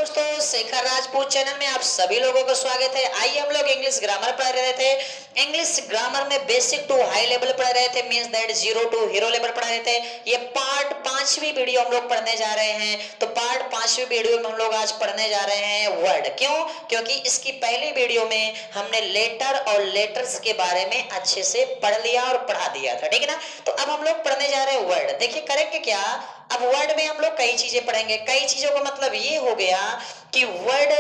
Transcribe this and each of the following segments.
दोस्तों, शेखर राजपूत चैनल में आप सभी लोगों का स्वागत है। आइए हम लोग इंग्लिश ग्रामर पढ़ रहे थे। इंग्लिश ग्रामर में बेसिक टू हाई लेवल पढ़ रहे थे, means that zero to hero level पढ़ रहे थे। ये पार्ट 5वीं वीडियो हम लोग पढ़ने जा रहे हैं। तो पार्ट 5वीं वीडियो में हम लोग आज पढ़ने जा रहे हैं वर्ड। क्यों? क्योंकि इसकी पहली वीडियो में हमने लेटर और लेटर्स के बारे में अच्छे से पढ़ लिया और पढ़ा दिया था, ठीक है ना। तो अब हम लोग पढ़ने जा रहे हैं वर्ड। देखिए करेंगे क्या, अब वर्ड में हम लोग कई चीजें पढ़ेंगे। कई चीजों का मतलब ये हो गया कि वर्ड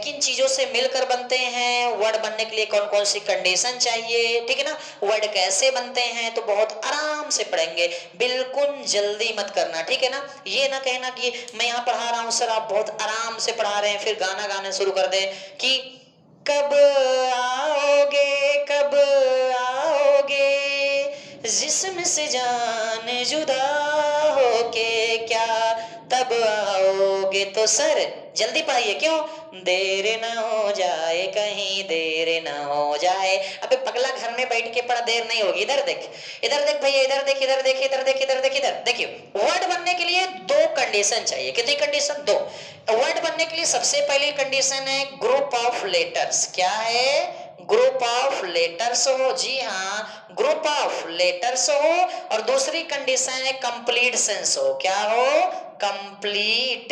किन चीजों से मिलकर बनते हैं, वर्ड बनने के लिए कौन कौन सी कंडीशन चाहिए, ठीक है ना। वर्ड कैसे बनते हैं, तो बहुत आराम से पढ़ेंगे, बिल्कुल जल्दी मत करना, ठीक है ना। ये ना कहना कि मैं यहाँ पढ़ा रहा हूँ सर, आप बहुत आराम से पढ़ा रहे हैं, फिर गाना गाने शुरू कर दें कि कब आओगे कब आओगे जिस्म से जान जुदा होके, क्या तब आओगे। तो सर जल्दी पढ़िए, क्यों? देर न हो जाए, कहीं देर न हो जाए। अबे पगला, घर में बैठ के पढ़, देर नहीं होगी। इधर देख, इधर देख भैया, इधर देख, इधर देख, इधर देख, इधर देख, इधर देखिए। वर्ड बनने के लिए दो कंडीशन चाहिए। कितनी कंडीशन? दो। वर्ड बनने के लिए सबसे पहली कंडीशन है ग्रुप ऑफ लेटर्स। क्या है? ग्रुप ऑफ लेटर्स हो। जी हाँ, ग्रुप ऑफ लेटर्स हो। और दूसरी कंडीशन है कंप्लीट सेंस हो। क्या हो? कंप्लीट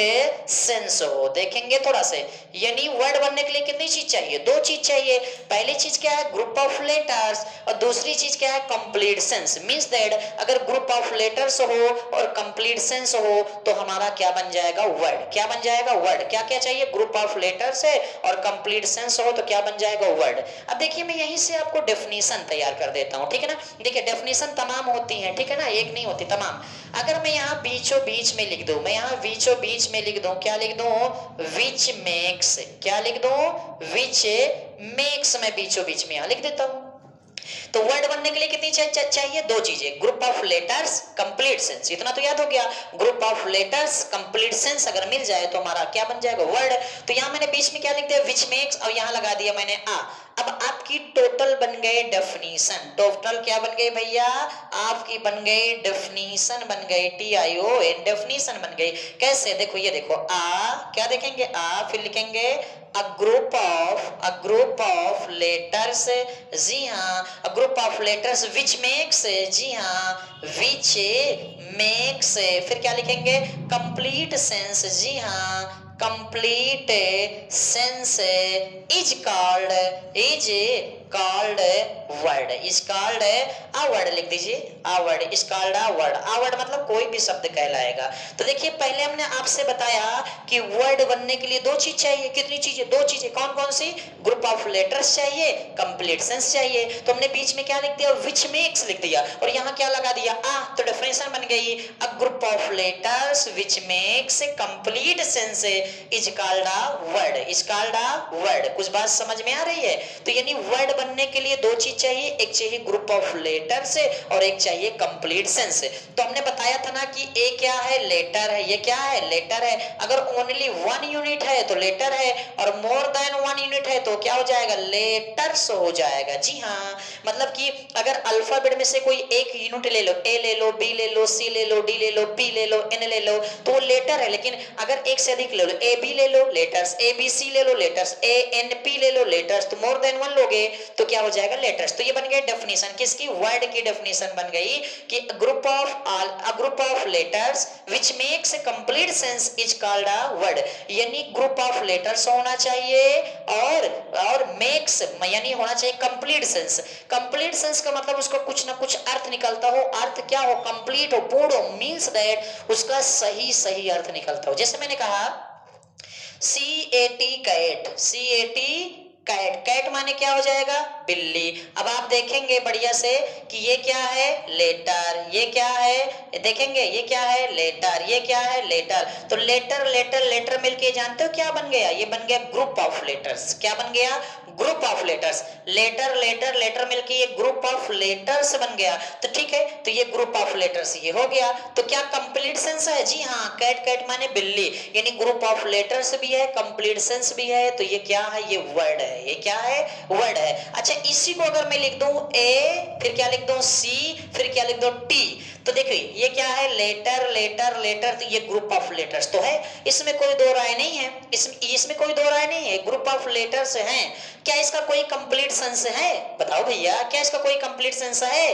सेंस हो। देखेंगे थोड़ा से, यानी वर्ड बनने के लिए कितनी चीज चाहिए? दो चीज चाहिए। पहली चीज क्या है? Group of letters. और दूसरी चीज क्या है? Complete sense. मींस दैट अगर ग्रुप ऑफ लेटर्स हो और कंप्लीट सेंस हो तो हमारा क्या बन जाएगा? वर्ड। क्या बन जाएगा? वर्ड। क्या क्या चाहिए? ग्रुप ऑफ लेटर्स है और कंप्लीट सेंस हो तो क्या बन जाएगा? वर्ड। अब देखिए मैं यहीं से आपको डेफिनेशन तैयार कर देता हूं, ठीक है ना। देखिए डेफिनेशन तमाम होती है, ठीक है ना, एक नहीं होती, तमाम। अगर मैं यहाँ बीचों बीच में लिख दूं, मैं यहाँ बीचों बीच में लिख दूं, क्या लिख दूं? Which makes. क्या लिख दूं? Which makes. मैं बीचों बीच में यहाँ लिख देता हूं। तो वर्ड बनने के लिए कितनी चाहिए? दो चीजें, group of letters, complete sense. इतना तो याद हो गया, group of letters, complete sense अगर मिल जाए तो हमारा क्या बन जाएगा? वर्ड। तो यहाँ मैंने बीच में क्या लिख दिया? विच मेक्स, और यहाँ लगा दिया मैंने आ। अब आपकी टोटल बन गए डेफिनेशन। टोटल क्या बन गई भैया? आपकी बन गई डेफिनेशन, बन गई TION, डेफिनेशन बन गई। कैसे? देखो, ये देखो, आ क्या देखेंगे? आ, फिर लिखेंगे a group of letters। जी हाँ, a group of letters which makes। जी हाँ, which makes। फिर क्या लिखेंगे? complete sense। जी हाँ, complete sense is called word। is called a word। लिख दीजिए a word, is called a word। a word मतलब कोई भी शब्द कहलाएगा। तो देखिए पहले हमने आपसे बताया कि वर्ड बनने के लिए दो चीज चाहिए। कितनी चीजें? दो चीजें। कौन कौन सी? ग्रुप ऑफ लेटर्स चाहिए, कंप्लीट सेंस चाहिए। तो हमने बीच में क्या लिख दिया? विच मेक्स लिख दिया, और यहाँ क्या लगा दिया? आ। तो डेफिनेशन बन गई अ group of letters which makes complete sense is called a word. Is called a word. कुछ बात समझ में आ रही है? तो यानी वर्ड बनने के लिए दो चीज चाहिए, एक चाहिए ग्रुप ऑफ लेटर्स और एक चाहिए कंप्लीट सेंस। तो हमने बताया था ना कि ए क्या है? लेटर है। ये क्या है? लेटर है। अगर ओनली वन यूनिट है तो लेटर है, और मोर देन वन यूनिट है तो क्या हो जाएगा? लेटर्स हो जाएगा। जी हाँ, मतलब कि अगर अल्फाबेट में से कोई एक यूनिट ले लो, ए ले लो, बी ले लो, सी ले लो, डी ले लो, पी ले लो, एन ले लो, तो वो लेटर है। लेकिन अगर एक से अधिक ले लो, ए बी ले लो लेटर्स, ए बी सी ले लो लेटर्स, ए एन पी ले लो लेटर्स, तो मोर देन वन लोगे तो क्या हो जाएगा? लेटर्स। तो ये बन गई डेफिनेशन। किसकी? वर्ड की डेफिनेशन बन गई कि group of letters which makes complete sense is called a word. यानी ग्रुप ऑफ लेटर्स होना चाहिए और मेक्स यानी होना चाहिए कंप्लीट सेंस। कंप्लीट सेंस का मतलब उसको कुछ ना कुछ अर्थ निकलता हो। अर्थ क्या हो? कंप्लीट हो, पूर्ण हो, मींस दैट उसका सही अर्थ निकलता हो। जैसे मैंने कहा CAT cat, CAT cat. Cat माने क्या हो जाएगा? बिल्ली। अब आप देखेंगे बढ़िया से कि ये क्या है? लेटर। ये क्या है? देखेंगे ये क्या है? लेटर। ये क्या है? लेटर। तो लेटर लेटर लेटर मिलके जानते हो क्या बन गया? ये बन गया ग्रुप ऑफ लेटर्स। क्या बन गया? Group of letters. Letter letter letter मिलके ये ग्रुप ऑफ लेटर्स बन गया। तो ठीक है, तो ये ग्रुप ऑफ लेटर्स ये हो गया। तो क्या कंप्लीट सेंस है? जी हाँ, कैट कैट माने बिल्ली, यानी ग्रुप ऑफ लेटर्स भी है, कंप्लीट सेंस भी है। तो ये क्या है? ये वर्ड है। ये क्या है? वर्ड है। अच्छा, इसी को अगर मैं लिख दूं ए, फिर क्या लिख दूं? सी, फिर क्या लिख दूं? टी, तो देखिए ये क्या है, लेटर लेटर लेटर, तो ये ग्रुप ऑफ लेटर्स तो है, इसमें कोई दो राय नहीं है, इसमें कोई दो राय नहीं है, ग्रुप ऑफ लेटर्स हैं। क्या इसका कोई कंप्लीट सेंस है? बताओ भैया, क्या इसका कोई कंप्लीट सेंस है?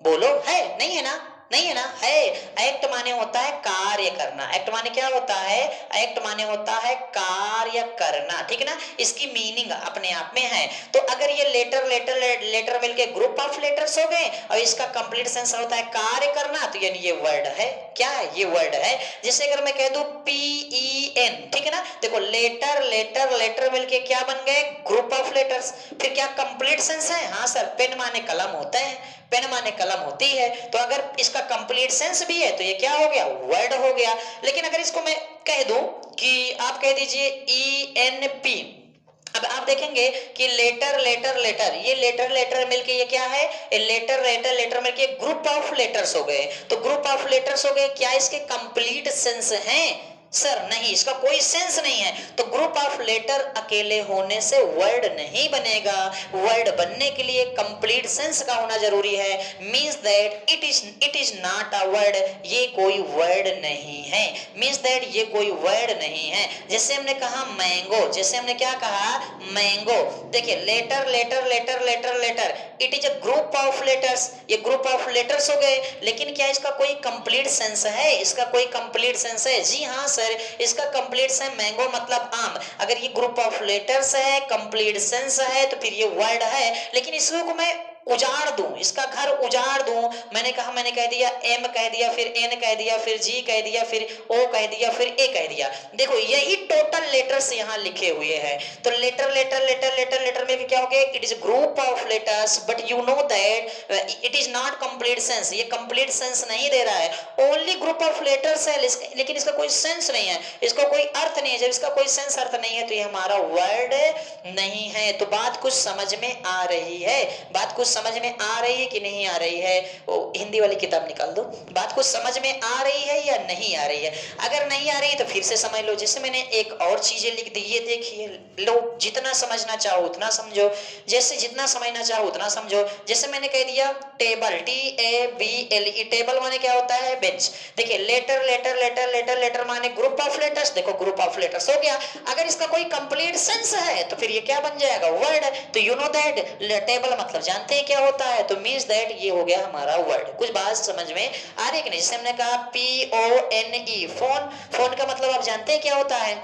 बोलो, है? नहीं है ना? नहीं है ना? है। एक्ट माने होता है कार्य करना। एक्ट माने क्या होता है? एक्ट माने होता है कार्य करना, ठीक है ना? इसकी मीनिंग अपने आप में है। तो अगर ये लेटर लेटर लेटर मिलके ग्रुप ऑफ लेटर्स हो गए और इसका कंप्लीट सेंस होता है कार्य करना, तो यानी ये वर्ड है। क्या है? ये वर्ड है। जैसे अगर मैं कह दूं PEN, ठीक है ना? देखो लेटर लेटर लेटर मिलके क्या बन गए? Group of letters. फिर क्या कंप्लीट सेंस है? हाँ सर, पेन माने कलम होता है, पेन माने कलम होती है। तो अगर इसका कंप्लीट सेंस भी है तो ये क्या हो गया? वर्ड हो गया। लेकिन अगर इसको मैं कह दूं कि आप कह दीजिए ENP, अब आप देखेंगे कि लेटर लेटर लेटर, ये लेटर लेटर मिलके ये क्या है? लेटर लेटर लेटर मिलके ग्रुप ऑफ लेटर्स हो गए। तो ग्रुप ऑफ लेटर्स हो गए, क्या इसके कंप्लीट सेंस हैं? सर नहीं, इसका कोई सेंस नहीं है। तो ग्रुप ऑफ लेटर अकेले होने से वर्ड नहीं बनेगा। वर्ड बनने के लिए कंप्लीट सेंस का होना जरूरी है। Means that it is not a word, ये कोई वर्ड नहीं है। मींस दैट ये कोई वर्ड नहीं है। जैसे हमने कहा मैंगो, जैसे हमने क्या कहा? मैंगो। देखिए letter letter letter letter letter, it is a group of letters, ये ग्रुप ऑफ लेटर्स हो गए। लेकिन क्या इसका कोई कंप्लीट सेंस है? इसका कोई कंप्लीट सेंस है? जी हाँ सर, इसका कंप्लीट सेंस, मैंगो मतलब आम, अगर ये ग्रुप ऑफ लेटर्स है, कंप्लीट सेंस है, तो फिर ये वर्ड है। लेकिन इसको मैं उजाड़ दूं, इसका घर उजाड़ दूं, मैंने कहा, मैंने कह दिया M कह दिया, फिर N कह दिया, फिर G कह दिया, फिर O कह दिया, फिर A कह दिया। देखो यही टोटल लेटर्स यहाँ लिखे हुए हैं। तो letter letter letter letter letter में क्या हो गया? It is group of letters, but you know that it is not complete sense, ये कंप्लीट सेंस नहीं दे रहा है। ओनली ग्रुप ऑफ लेटर्स है, लेकिन इसका कोई सेंस नहीं है, इसका कोई अर्थ नहीं है। जब इसका कोई सेंस अर्थ नहीं है तो ये हमारा वर्ड नहीं है। तो बात कुछ समझ में आ रही है? बात कुछ समझ में आ रही है कि नहीं आ रही है? वो हिंदी वाली किताब निकाल दो। बात कुछ समझ में आ रही है या नहीं आ रही है? अगर नहीं आ रही है तो फिर से समझ लो। जैसे मैंने एक और चीजें लिख दी, ये देखिए लो, जितना समझना चाहो उतना समझो, जैसे जितना समझना चाहो उतना समझो। जैसे मैंने कह दिया टेबल, TABLE, टेबल माने क्या होता है? बेंच। देखिए letter letter letter letter letter माने ग्रुप ऑफ लेटर्स, देखो ग्रुप ऑफ लेटर्स हो गया। अगर इसका कोई कंप्लीट सेंस है तो फिर ये क्या बन जाएगा? वर्ड। तो यू नो दैट टेबल मतलब जानते हैं क्या होता है? तो मींस दैट ये हो गया हमारा वर्ड। कुछ बात समझ में आ रही है कि नहीं? जैसे हमने कहा PONE, फोन, फोन का मतलब आप जानते हैं क्या होता है?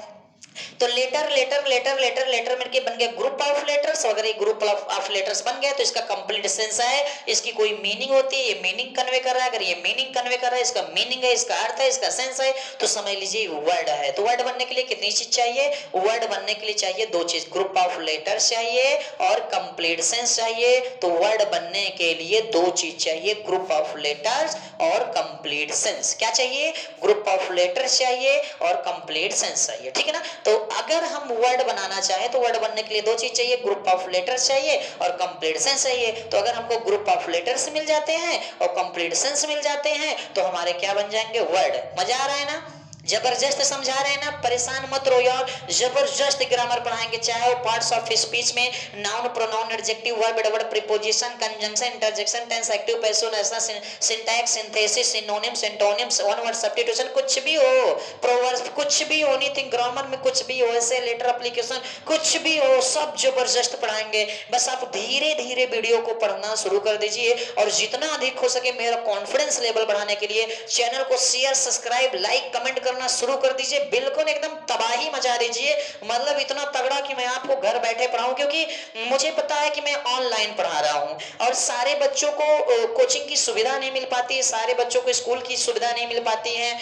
तो letter letter letter letter letter मिलके बन गया ग्रुप ऑफ लेटर्स। अगर ये ग्रुप ऑफ लेटर्स बन गया तो इसका कंप्लीट सेंस है, इसकी कोई मीनिंग होती है, ये मीनिंग कन्वे कर रहा है। अगर ये मीनिंग कन्वे कर रहा है, इसका मीनिंग है, इसका अर्थ है, इसका सेंस है, तो समझ लीजिए वर्ड है। तो वर्ड बनने के लिए कितनी चीज चाहिए? वर्ड बनने के लिए चाहिए दो चीज, ग्रुप ऑफ लेटर्स चाहिए और कंप्लीट सेंस चाहिए। तो वर्ड बनने के लिए दो चीज चाहिए, ग्रुप ऑफ लेटर्स और कंप्लीट सेंस। क्या चाहिए? ग्रुप ऑफ लेटर्स चाहिए और कंप्लीट सेंस चाहिए, ठीक है ना? तो अगर हम वर्ड बनाना चाहे तो वर्ड बनने के लिए दो चीज चाहिए, ग्रुप ऑफ लेटर्स चाहिए और कंप्लीट सेंस चाहिए। तो अगर हमको ग्रुप ऑफ लेटर्स मिल जाते हैं और कंप्लीट सेंस मिल जाते हैं तो हमारे क्या बन जाएंगे? वर्ड। मजा आ रहा है ना? जबरदस्त समझा रहे हैं ना? परेशान मत रहो यार, जबरदस्त ग्रामर पढ़ाएंगे, चाहे वो पार्ट्स ऑफ स्पीच में noun, pronoun, adjective, verb, adverb, preposition, conjunction, interjection, tense, active, passive, ऐसा syntax, synthesis, synonyms, antonyms, one word substitution, कुछ भी हो, प्रोवर्ब्स, कुछ भी हो, एनीथिंग, ग्रामर में कुछ भी हो, ऐसे लेटर एप्लीकेशन, कुछ भी हो, सब जबरदस्त पढ़ाएंगे। बस आप धीरे धीरे वीडियो को पढ़ना शुरू कर दीजिए और जितना अधिक हो सके मेरा कॉन्फिडेंस लेवल बढ़ाने के लिए चैनल को शेयर, सब्सक्राइब, लाइक, कमेंट करना शुरू कर दीजिए। बिल्कुल एकदम तबाही मचा दीजिए, मतलब इतना तगड़ा कि मैं आपको घर बैठे पढ़ाऊं, क्योंकि मुझे पता है कि मैं ऑनलाइन पढ़ा रहा हूं और सारे बच्चों को कोचिंग की सुविधा नहीं मिल पाती है, सारे बच्चों को स्कूल की सुविधा नहीं मिल पाती है,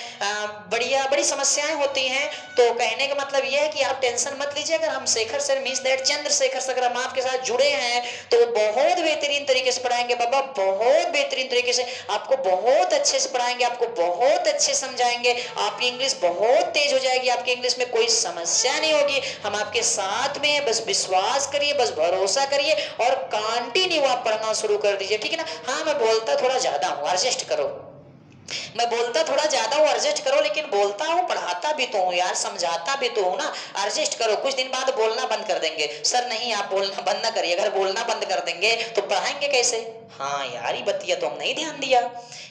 बड़ी समस्याएं होती हैं। तो कहने का मतलब यह है कि आप टेंशन मत लीजिए। अगर हम Shekhar sir, means that Chandrashekhar sir, अगर हम आपके साथ जुड़े हैं तो बहुत बेहतरीन तरीके से पढ़ाएंगे बाबा, बहुत बेहतरीन तरीके से, आपको बहुत अच्छे से पढ़ाएंगे, आपको बहुत अच्छे समझाएंगे, आपकी इंग्लिश बहुत तेज हो जाएगी, आपकी इंग्लिश में कोई समस्या नहीं होगी। हम आपके साथ में, बस विश्वास करिए, बस भरोसा करिए और कंटिन्यू आप पढ़ना शुरू कर दीजिए, ठीक है ना? हाँ मैं बोलता थोड़ा ज्यादा हूँ, एडजस्ट करो। मैं बोलता थोड़ा ज्यादा हूँ, एडजस्ट करो, लेकिन बोलता हूँ, पढ़ाता भी तो हूँ यार, समझाता भी तो हूँ ना, एडजस्ट करो। कुछ दिन बाद बोलना बंद कर देंगे, सर नहीं आप बोलना बंद ना करिए, अगर बोलना बंद कर देंगे तो पढ़ाएंगे कैसे? हाँ यार, ये बतिया तो हम नहीं ध्यान दिया,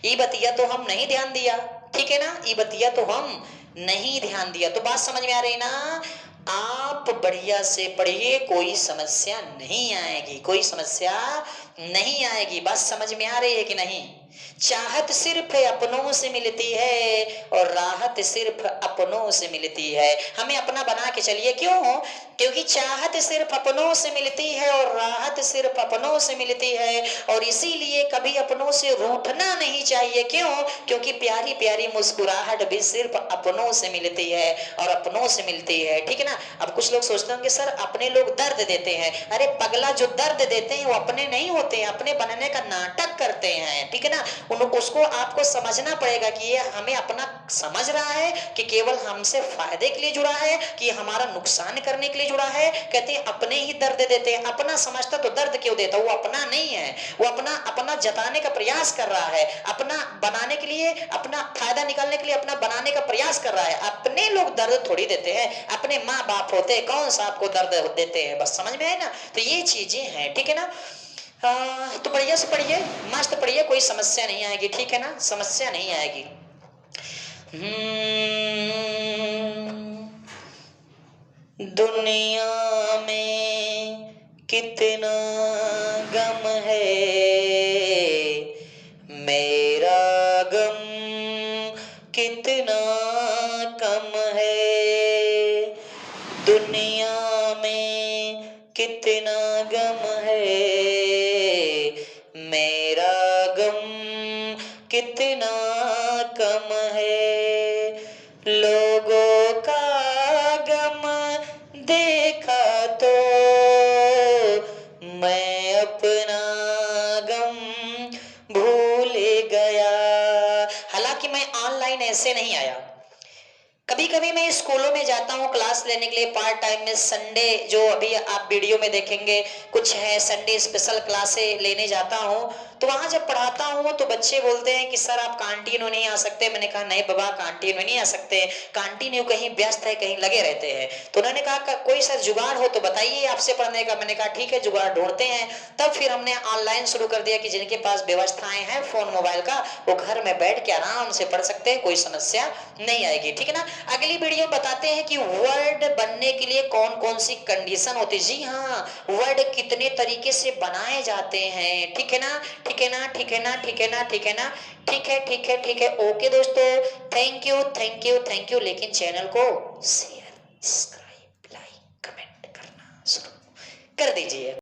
ये बतिया तो हम नहीं ध्यान दिया, ठीक है ना, ये बतिया तो हम नहीं ध्यान दिया। तो बात समझ में आ रही ना? आप बढ़िया से पढ़िए, कोई समस्या नहीं आएगी, कोई समस्या नहीं आएगी। बात समझ में आ रही है कि नहीं? चाहत सिर्फ अपनों से मिलती है और राहत सिर्फ अपनों से मिलती है। हमें अपना बना के चलिए। क्यों? क्योंकि चाहत सिर्फ अपनों से मिलती है और राहत सिर्फ अपनों से मिलती है, और इसीलिए कभी अपनों से रूठना नहीं चाहिए। क्यों? क्योंकि प्यारी प्यारी मुस्कुराहट भी सिर्फ अपनों से मिलती है और अपनों से मिलती है, ठीक है ना। अब कुछ लोग सोचते होंगे सर अपने लोग दर्द देते हैं, अरे पगला, जो दर्द देते हैं वो अपने नहीं होते हैं, अपने बनने का नाटक करते हैं, ठीक है ना। उसको आपको समझना पड़ेगा कि ये हमें अपना समझ रहा है कि केवल हमसे फायदे के लिए जुड़ा है कि हमारा नुकसान करने के लिए जुड़ा है। कहते हैं अपने ही दर्द देते हैं, अपना समझता तो दर्द क्यों देता? वो अपना नहीं है, वो अपना अपना जताने का प्रयास कर रहा है, अपना बनाने के लिए, अपना फायदा निकालने के लिए अपना बनाने का प्रयास कर रहा है। अपने लोग दर्द थोड़ी देते हैं, अपने माँ बाप होते हैं, कौन सा आपको दर्द देते हैं? बस समझ में आए ना? तो ये चीजें हैं, ठीक है ना। तो बढ़िया से पढ़िए, मस्त पढ़िए, कोई समस्या नहीं आएगी, ठीक है ना, समस्या नहीं आएगी। दुनिया में कितना गम है, मेरा गम कितना कम है। दुनिया में कितना गम है, मेरा गम कितना कम है। लोगों का गम देखा तो मैं अपना गम भूल गया। हालांकि मैं ऑनलाइन ऐसे नहीं आया, कभी कभी मैं स्कूलों में जाता हूँ क्लास लेने के लिए पार्ट टाइम में। संडे जो अभी आप वीडियो में देखेंगे कुछ है, संडे स्पेशल क्लासें लेने जाता हूँ। तो वहां जब पढ़ाता हूँ तो बच्चे बोलते हैं कि सर आप कैंटीन में नहीं आ सकते। मैंने कहा नहीं बाबा, कैंटीन में नहीं आ सकते, कैंटीन कहीं व्यस्त है, कहीं लगे रहते हैं। तो उन्होंने कहा कोई सर जुगाड़ हो तो बताइए आपसे पढ़ने का। मैंने कहा ठीक है, जुगाड़ ढूंढते हैं। तब फिर हमने ऑनलाइन शुरू कर दिया कि जिनके पास व्यवस्थाएं हैं फोन मोबाइल का, वो घर में बैठ के आराम से पढ़ सकते हैं, कोई समस्या नहीं आएगी, ठीक है ना। अगली वीडियो बताते हैं कि वर्ड बनने के लिए कौन कौन सी कंडीशन होती है। जी हाँ, वर्ड कितने तरीके से बनाए जाते हैं, ठीक है ना, ठीक है ना, ठीक है ना, ठीक है ना, ठीक है ना, ठीक है, ठीक है, ठीक है। ओके दोस्तों, thank you, thank you, thank you. लेकिन चैनल को शेयर, सब्सक्राइब, लाइक, कमेंट करना शुरू कर दीजिए।